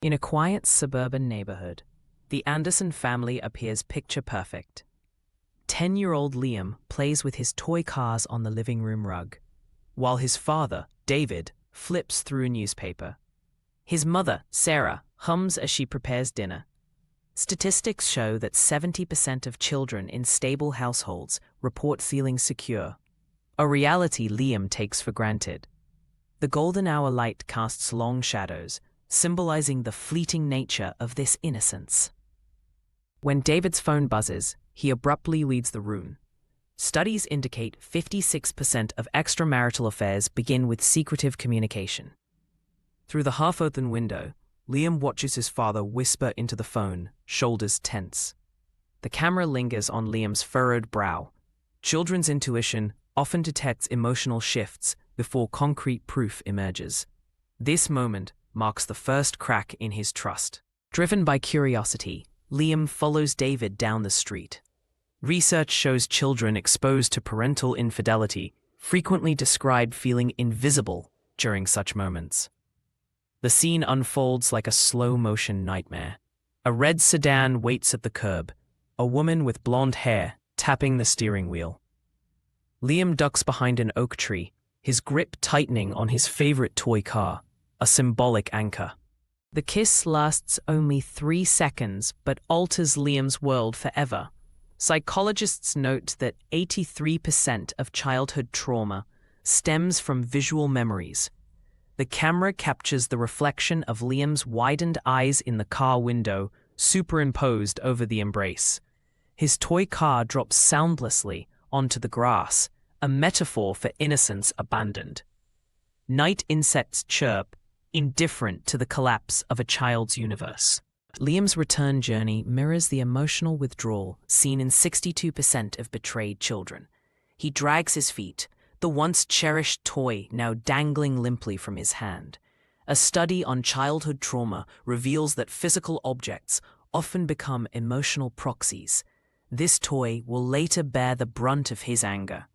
In a quiet suburban neighborhood, the Anderson family appears picture perfect. 10-year-old Liam plays with his toy cars on the living room rug, while his father, David, flips through a newspaper. His mother, Sarah, hums as she prepares dinner. Statistics show that 70% of children in stable households report feeling secure, a reality Liam takes for granted. The golden hour light casts long shadows, symbolizing the fleeting nature of this innocence. When David's phone buzzes, he abruptly leaves the room. Studies indicate 56% of extramarital affairs begin with secretive communication. Through the half-open window, Liam watches his father whisper into the phone, shoulders tense. The camera lingers on Liam's furrowed brow. Children's intuition often detects emotional shifts before concrete proof emerges. This moment marks the first crack in his trust. Driven by curiosity, Liam follows David down the street. Research shows children exposed to parental infidelity frequently describe feeling invisible during such moments. The scene unfolds like a slow-motion nightmare. A red sedan waits at the curb, a woman with blonde hair tapping the steering wheel. Liam ducks behind an oak tree, his grip tightening on his favorite toy car, a symbolic anchor. The kiss lasts only 3 seconds but alters Liam's world forever. Psychologists note that 83% of childhood trauma stems from visual memories. The camera captures the reflection of Liam's widened eyes in the car window, superimposed over the embrace. His toy car drops soundlessly onto the grass, a metaphor for innocence abandoned. Night insects chirp, indifferent to the collapse of a child's universe. Liam's return journey mirrors the emotional withdrawal seen in 62% of betrayed children. He drags his feet, the once cherished toy now dangling limply from his hand. A study on childhood trauma reveals that physical objects often become emotional proxies. This toy will later bear the brunt of his anger.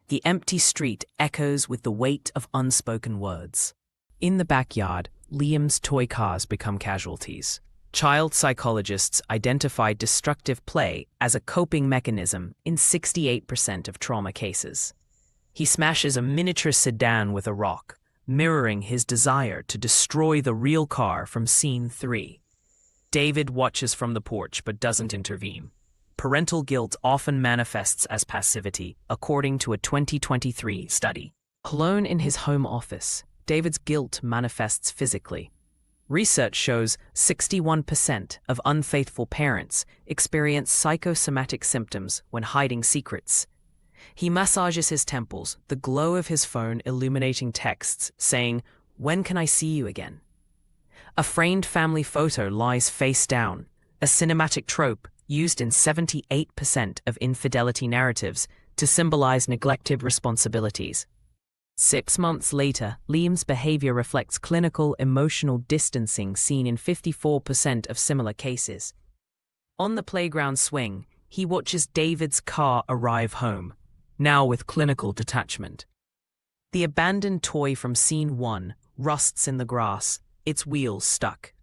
The empty street echoes with the weight of unspoken words. In the backyard, Liam's toy cars become casualties. Child psychologists identify destructive play as a coping mechanism in 68% of trauma cases. He smashes a miniature sedan with a rock, mirroring his desire to destroy the real car from scene 3. David watches from the porch but doesn't intervene. Parental guilt often manifests as passivity, according to a 2023 study. Alone in his home office, David's guilt manifests physically. Research shows 61% of unfaithful parents experience psychosomatic symptoms when hiding secrets. He massages his temples, the glow of his phone illuminating texts saying, "When can I see you again?" A framed family photo lies face down, a cinematic trope used in 78% of infidelity narratives to symbolize neglected responsibilities. 6 months later, Liam's behavior reflects clinical emotional distancing seen in 54% of similar cases. On the playground swing, he watches David's car arrive home, now with clinical detachment. The abandoned toy from scene 1 rusts in the grass, its wheels stuck.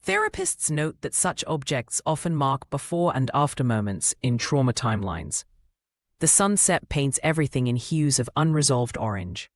Therapists note that such objects often mark before and after moments in trauma timelines. The sunset paints everything in hues of unresolved orange.